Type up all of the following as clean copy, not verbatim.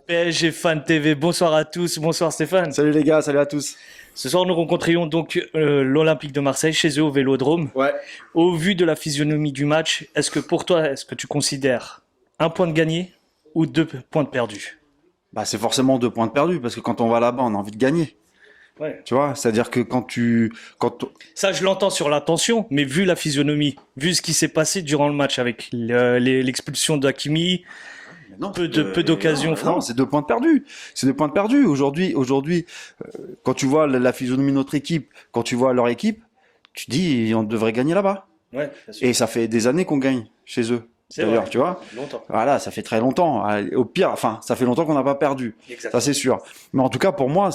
PSG Fan TV, bonsoir à tous, bonsoir Stéphane. Salut les gars, salut à tous. Ce soir, nous rencontrions donc l'Olympique de Marseille chez eux au Vélodrome. Ouais. Au vu de la physionomie du match, est-ce que pour toi, est-ce que tu considères un point de gagné ou 2 points de perdu? Bah c'est forcément 2 points de perdu parce que quand on va là-bas, on a envie de gagner. Ouais. Tu vois, c'est-à-dire que Ça, je l'entends sur l'attention, mais vu la physionomie, vu ce qui s'est passé durant le match avec l'expulsion d'Hakimi, non, peu d'occasions non, franches. c'est 2 points de perdu. C'est 2 points de perdu. Aujourd'hui, quand tu vois la physionomie de notre équipe, quand tu vois leur équipe, tu te dis on devrait gagner là-bas. Ouais, bien sûr. Et ça fait des années qu'on gagne chez eux. C'est D'ailleurs, vrai. tu vois. Longtemps. Voilà, ça fait très longtemps. Au pire, enfin, ça fait longtemps qu'on n'a pas perdu. Exact. Ça c'est sûr. Mais en tout cas, pour moi,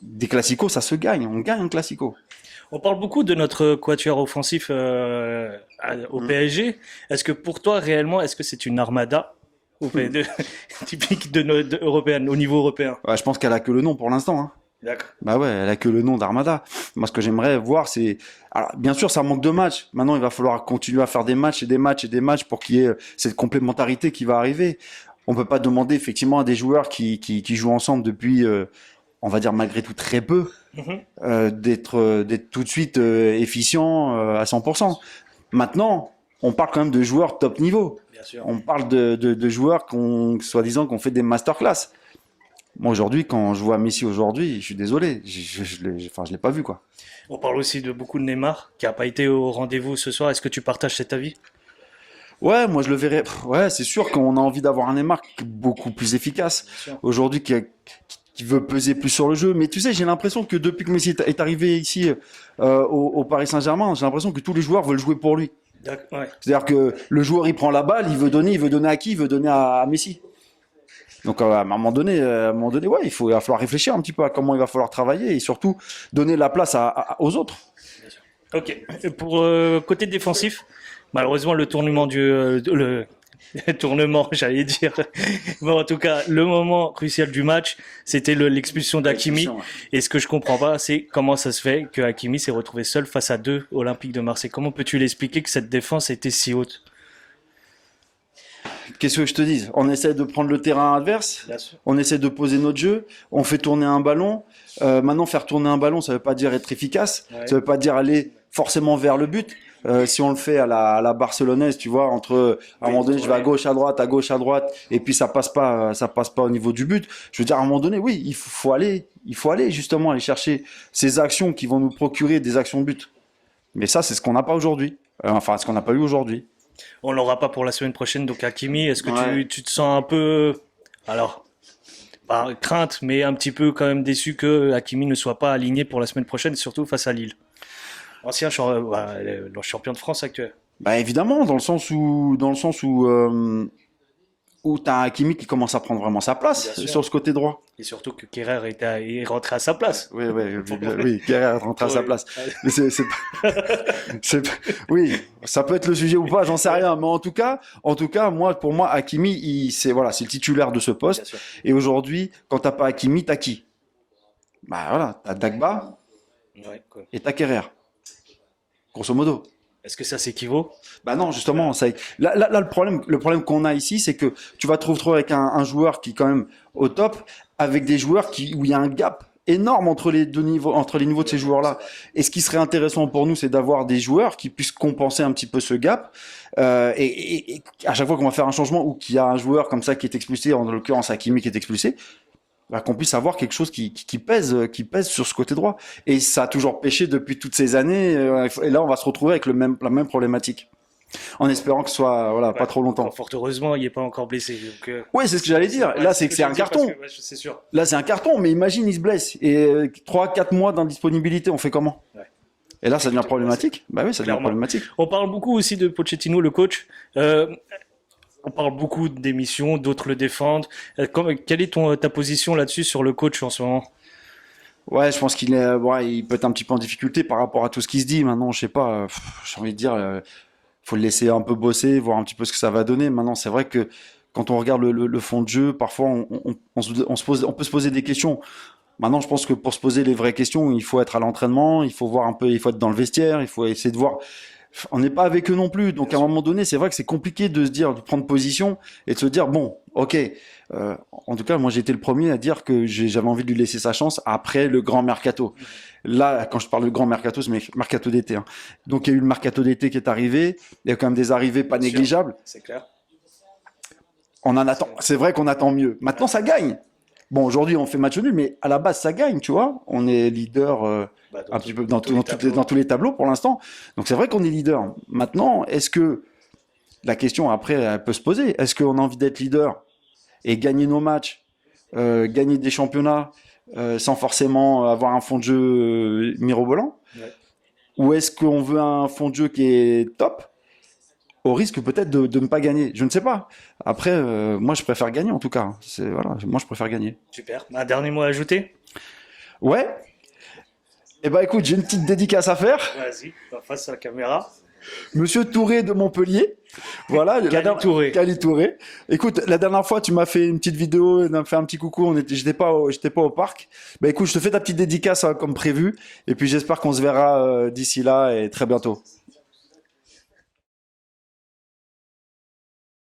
des classicos, ça se gagne. On gagne un classico. On parle beaucoup de notre quatuor offensif au PSG. Est-ce que pour toi, réellement, est-ce que c'est une armada au PSG, typique européenne, au niveau européen? Ouais, je pense qu'elle a que le nom pour l'instant. Hein. D'accord. Bah ouais, elle a que le nom d'Armada. Moi, ce que j'aimerais voir, c'est... Alors, bien sûr, ça manque de matchs. Maintenant, il va falloir continuer à faire des matchs et des matchs et des matchs pour qu'il y ait cette complémentarité qui va arriver. On peut pas demander, effectivement, à des joueurs qui jouent ensemble depuis, on va dire, malgré tout, très peu, d'être tout de suite efficient à 100%. Maintenant, on parle quand même de joueurs top niveau. Bien sûr. On parle de joueurs soi-disant, qu'on fait des masterclass. Moi, aujourd'hui, quand je vois Messi aujourd'hui, je suis désolé. Je l'ai pas vu, quoi. On parle aussi de beaucoup de Neymar, qui n'a pas été au rendez-vous ce soir. Est-ce que tu partages cet avis? Ouais, moi, je le verrais. Ouais, c'est sûr qu'on a envie d'avoir un Neymar beaucoup plus efficace. Aujourd'hui, qui veut peser plus sur le jeu. Mais tu sais, j'ai l'impression que depuis que Messi est arrivé ici, au Paris Saint-Germain, j'ai l'impression que tous les joueurs veulent jouer pour lui. Ouais. C'est-à-dire que le joueur, il prend la balle, il veut donner à qui? Il veut donner à Messi. Donc à un moment donné, ouais, il va falloir réfléchir un petit peu à comment il va falloir travailler et surtout donner la place aux autres. Ok. Et pour côté défensif, malheureusement le tournement le tournement, j'allais dire. Bon, en tout cas, le moment crucial du match, c'était l'expulsion d'Hakimi. Ouais. Et ce que je comprends pas, c'est comment ça se fait que Hakimi s'est retrouvé seul face à 2 Olympiques de Marseille. Comment peux-tu l'expliquer que cette défense était si haute? Qu'est-ce que je te dis? On essaie de prendre le terrain adverse, on essaie de poser notre jeu, on fait tourner un ballon. Maintenant, faire tourner un ballon, ça veut pas dire être efficace, ça veut pas dire aller forcément vers le but. Si on le fait à la barcelonaise, tu vois, à un moment donné, je vais à gauche, à droite, et puis ça passe pas au niveau du but. Je veux dire, à un moment donné, oui, il faut aller justement aller chercher ces actions qui vont nous procurer des actions de but. Mais ça, c'est ce qu'on n'a pas aujourd'hui. Enfin, ce qu'on n'a pas eu aujourd'hui. On l'aura pas pour la semaine prochaine, donc Hakimi, est-ce que Ouais. tu te sens un peu, alors, pas crainte, mais un petit peu quand même déçu que Hakimi ne soit pas aligné pour la semaine prochaine, surtout face à Lille? Ancien le champion de France actuel. Bah évidemment, dans le sens où t'as un Hakimi qui commence à prendre vraiment sa place Bien sûr. sur ce côté droit. Et surtout que Kerrer est rentré à sa place. Oui, Guerrero rentre à sa place. Mais oui, ça peut être le sujet ou pas, j'en sais rien. Mais en tout cas, pour moi, Hakimi, c'est le titulaire de ce Bien poste. sûr. Et aujourd'hui, quand t'as pas Hakimi, t'as qui? Bah voilà, t'as Dagba Ouais, quoi. et t'as Kerrer. Grosso modo. Est-ce que ça s'équivaut? Bah non, justement, là, le problème qu'on a ici, c'est que tu vas te retrouver avec un joueur qui est quand même au top, avec des joueurs où il y a un gap énorme entre les niveaux de ces joueurs-là. Et ce qui serait intéressant pour nous, c'est d'avoir des joueurs qui puissent compenser un petit peu ce gap. Et à chaque fois qu'on va faire un changement ou qu'il y a un joueur comme ça qui est expulsé, en l'occurrence Hakimi qui est expulsé, bah, qu'on puisse avoir quelque chose qui pèse sur ce côté droit. Et ça a toujours pêché depuis toutes ces années. Et là, on va se retrouver avec la même problématique. En espérant que ce soit pas trop longtemps. Fort heureusement, il n'est pas encore blessé. Donc, Ouais, c'est ce que j'allais dire. ouais, Là, c'est que c'est un carton. C'est sûr. Là, c'est un carton. Mais imagine, il se blesse. Et 3-4 mois d'indisponibilité, on fait comment? Ouais. Et là, ça devient problématique. Bah oui, ça devient Clairement. problématique. On parle beaucoup aussi de Pochettino, le coach. On parle beaucoup d'émissions, d'autres le défendent. Quelle est ta position là-dessus sur le coach en ce moment? Ouais, je pense il peut être un petit peu en difficulté par rapport à tout ce qui se dit. Maintenant, je sais pas, j'ai envie de dire, faut le laisser un peu bosser, voir un petit peu ce que ça va donner. Maintenant, c'est vrai que quand on regarde le fond de jeu, parfois on peut se poser des questions. Maintenant, je pense que pour se poser les vraies questions, il faut être à l'entraînement, il faut voir un peu, il faut être dans le vestiaire, il faut essayer de voir. On n'est pas avec eux non plus, donc à un moment donné, c'est vrai que c'est compliqué de se dire, de prendre position et de se dire bon, Ok. En tout cas, moi, j'ai été le premier à dire que j'avais envie de lui laisser sa chance après le grand mercato. Là, quand je parle de grand mercato, c'est mercato d'été. Hein. Donc, il y a eu le mercato d'été qui est arrivé. Il y a quand même des arrivées pas négligeables. C'est clair. On en attend. C'est vrai qu'on attend mieux. Maintenant, ça gagne. Bon, aujourd'hui, on fait match nul, mais à la base, ça gagne, tu vois. On est leader un petit peu dans tous les tableaux pour l'instant. Donc, c'est vrai qu'on est leader. Maintenant, est-ce que la question après, elle peut se poser. Est-ce qu'on a envie d'être leader et gagner nos matchs, gagner des championnats sans forcément avoir un fond de jeu mirobolant? Ouais. Ou est-ce qu'on veut un fond de jeu qui est top au risque peut-être de ne pas gagner? Je ne sais pas. Après, moi, je préfère gagner en tout cas. Voilà, moi, je préfère gagner. Super. Un dernier mot à ajouter? Ouais. Eh ben, écoute, j'ai une petite dédicace à faire. Vas-y, face à la caméra. Monsieur Touré de Montpellier. Voilà. Touré. Cali Touré. Écoute, la dernière fois, tu m'as fait une petite vidéo, tu m'as fait un petit coucou. J'étais pas au parc. Bah, écoute, je te fais ta petite dédicace comme prévu. Et puis, j'espère qu'on se verra d'ici là et très bientôt.